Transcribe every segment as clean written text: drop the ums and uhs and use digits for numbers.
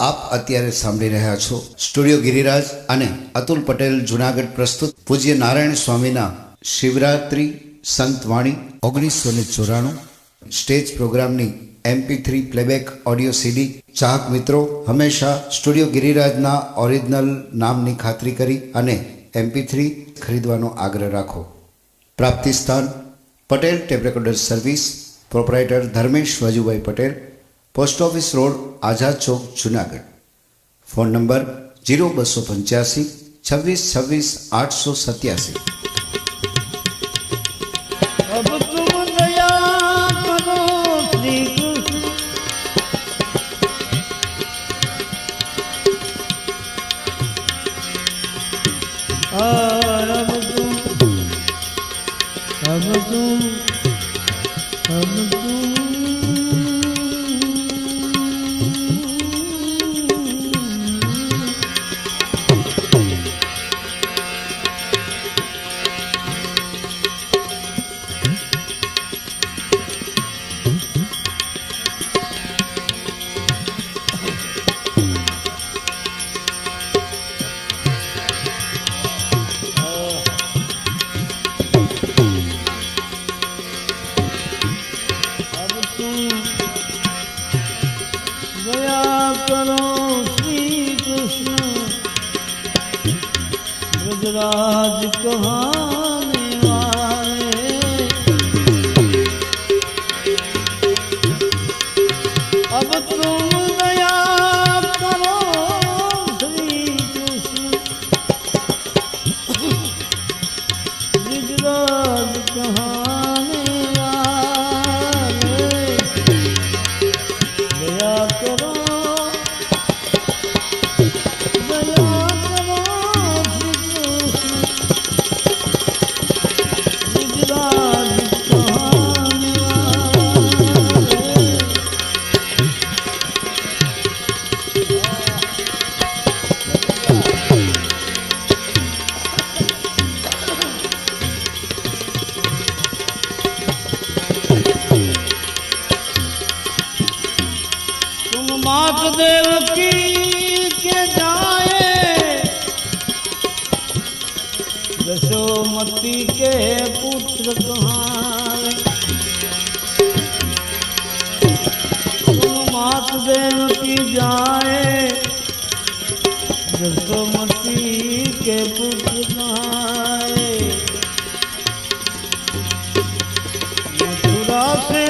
आप अत्यारे सांभળી રહ્યા છો स्टूडियो गिरिराज અને अतुल पटेल जूनागढ़ प्रस्तुत पूज्य नारायण स्वामीना शिवरात्रि संतवाणी 1994 स्टेज प्रोग्रामनी MP3 प्लेबेक ऑडियो सीडी। चाहक मित्रों हमेशा स्टूडियो गिरिराजना ओरिजिनल नामनी खातरी करी अने MP3 खरीदवानो आग्रह राखो। प्राप्ति स्थान Patel tape recorder service, proprietor Dharmesh Vajubhai Patel, post office road, Azad Chowk, Junagadh. Phone number 0285 26 26 887। अब तुम दया करो श्री कृष्ण, और अब तुम राज कहाने वाले, अब तुम दया करो श्री कृष्ण, राज कहाने वाले, दया करो मात देवकी के जाए, यशोमती के पुत्र कहाँ, तुम मात देवकी जाए, यशोमती के पुत्र कहाँ, मथुरा से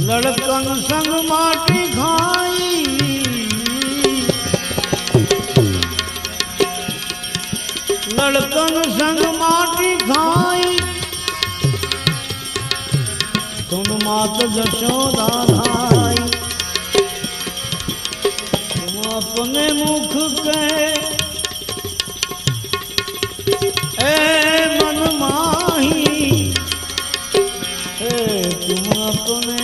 लड़कन संग माटी खाई, लड़कन संग माटी खाई, तुम मात यशोदा धाई, तुम अपने मुख कहे ए मन माही, तुम अपने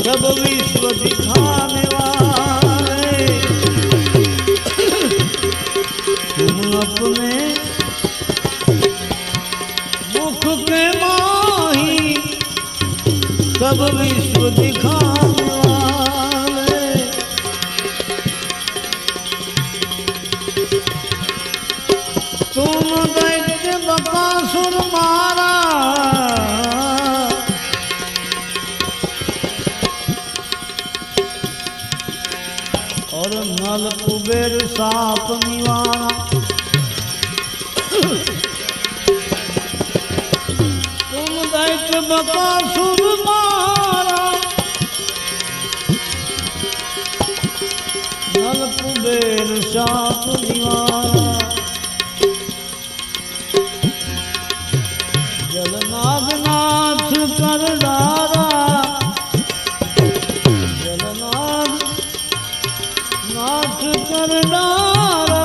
सब विश्व दिखाने वाले, तुम अपने मुख के माही, सब विश्व दिखाने वाले, तुम दैत्य बकासुर मारा, और नल कुबेर साप निवारा, बकासुर मारा नल कुबेर साप निवारा जलनाग नाथ कर डारा जलनाग नाथ कर डारा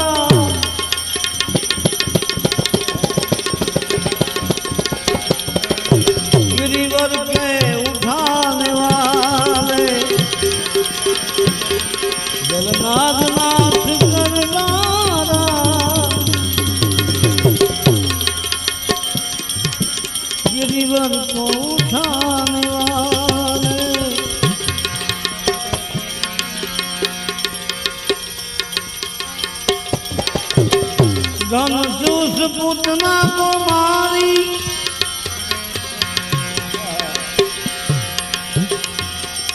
गिरिवर के उठाने वाले जलनाग नाथ कर डारा गिरिवर को उठाने वाले धनुष पुतना को मारी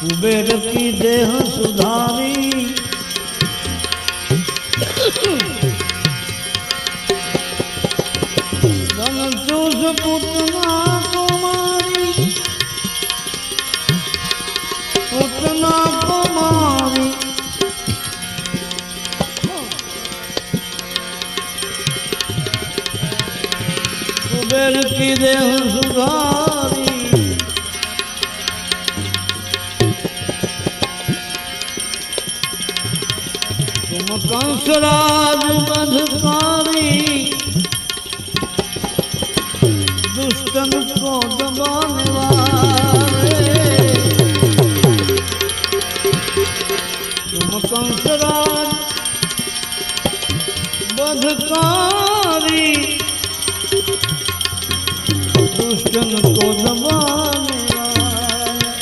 कुबेर की देह सुधारी धनुष पुतना को मारी पुतना को मारी कुबेर की देह सुधारी तुम कंसराज बधकारी दुष्टन को दबाने वाले तुम कंसराज बधकारी दुष्टन को दबाने वाले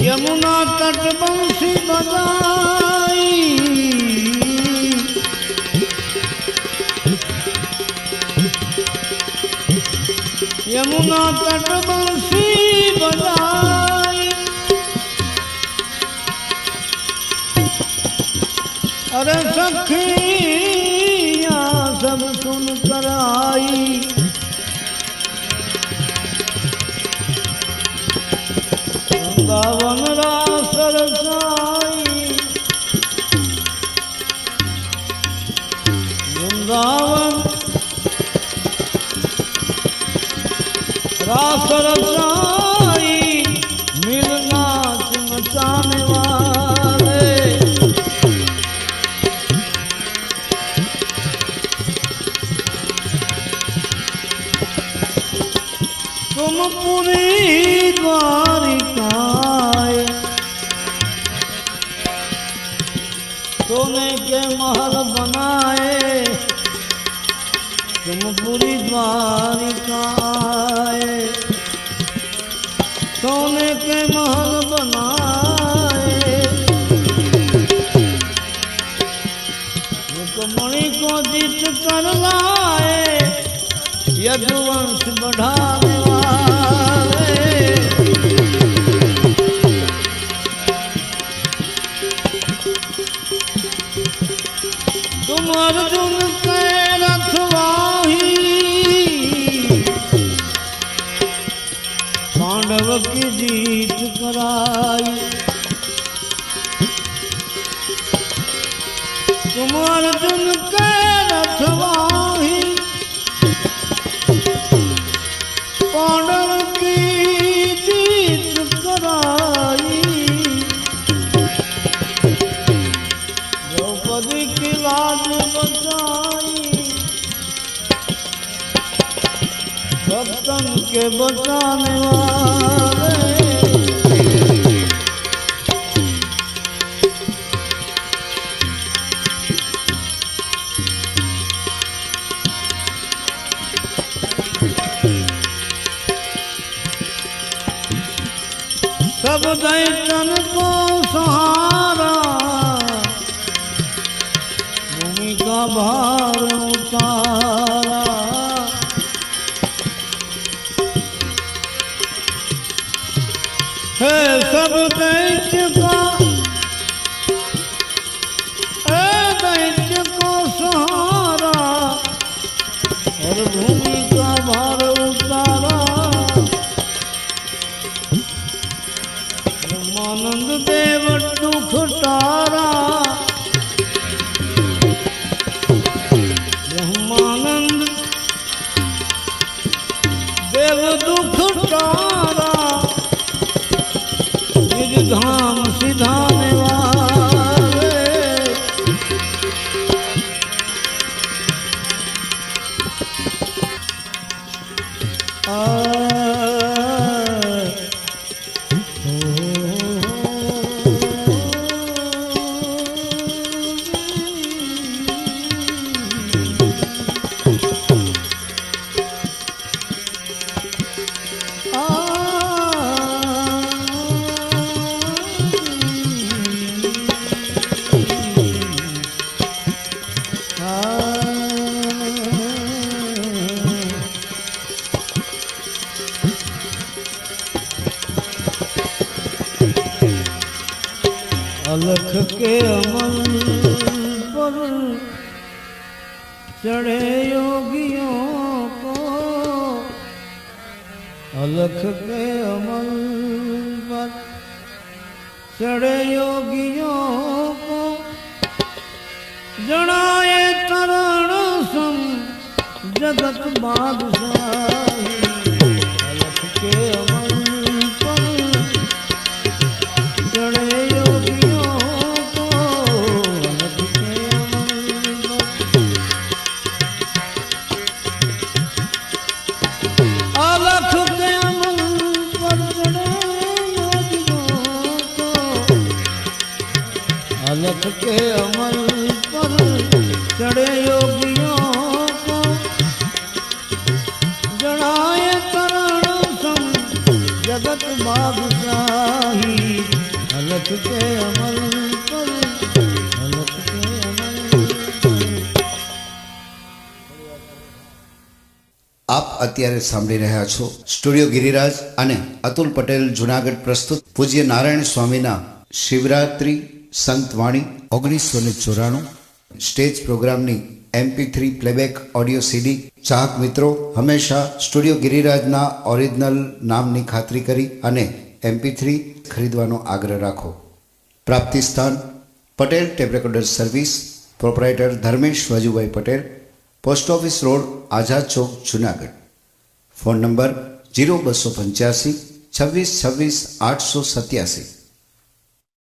यमुना तट बंसी बजाई यमुना तट बंसी बजाई अरे सखियाँ सब सुन कर आई वृंदावन रास रसाई वृंदावन रास रसाई मिल नाच मचाने वाले तुम पूरी द्वारिकाए सोने के महल बनाए तुम पूरी द्वारिकाए सोने के महल बनाए रुक्मणी को जीत कर लाए यदुवंश बढ़ाने वाले तुम अर्जुन के रथवाही पांडव की जीत कराई तुम अर्जुन के रथवाही पांडव की जीत कराई द्रौपदी की लाज बचाई भक्तन के बचाने वाले सब दैतन को सहारा भूमि का भार उतारा है सब दैत्य को सहारा और भूमि का अलख के अमल पर चढ़े योगियों को, अलख के अमल पर चढ़े योगियों को, जनाए तरण सम जगत बादशाही। अलख के अमल पर चढ़े योगियों को, अलख के अमल पर, अलख के अमल पर चढ़े योगियों को, अलख के अमल पर चढ़े योगियों को, जड़ाए तरण सम जगत बादशाही। अलख के अमल पर, अलख के अमल पर। આપ અત્યારે સાંભળી રહ્યા છો સ્ટુડિયો ગિરિરાજ અને અતુલ પટેલ જુનાગઢ પ્રસ્તુત પૂજ્ય નારાયણ સ્વામીના શિવરાત્રિ સંતવાણી 1994 સ્ટેજ પ્રોગ્રામની MP3 પ્લેબેક ઓડિયો CD ચાહક મિત્રો હંમેશા સ્ટુડિયો ગિરિરાજના ઓરિજિનલ નામની ખાતરી કરી અને MP3 ખરીદવાનો આગ્રહ રાખો. પ્રાપ્તિ સ્થાન Patel tape recorder service, proprietor Dharmesh Vajubhai Patel, post office road, Azad Chowk, Junagadh. Phone number 0285 26 26 887.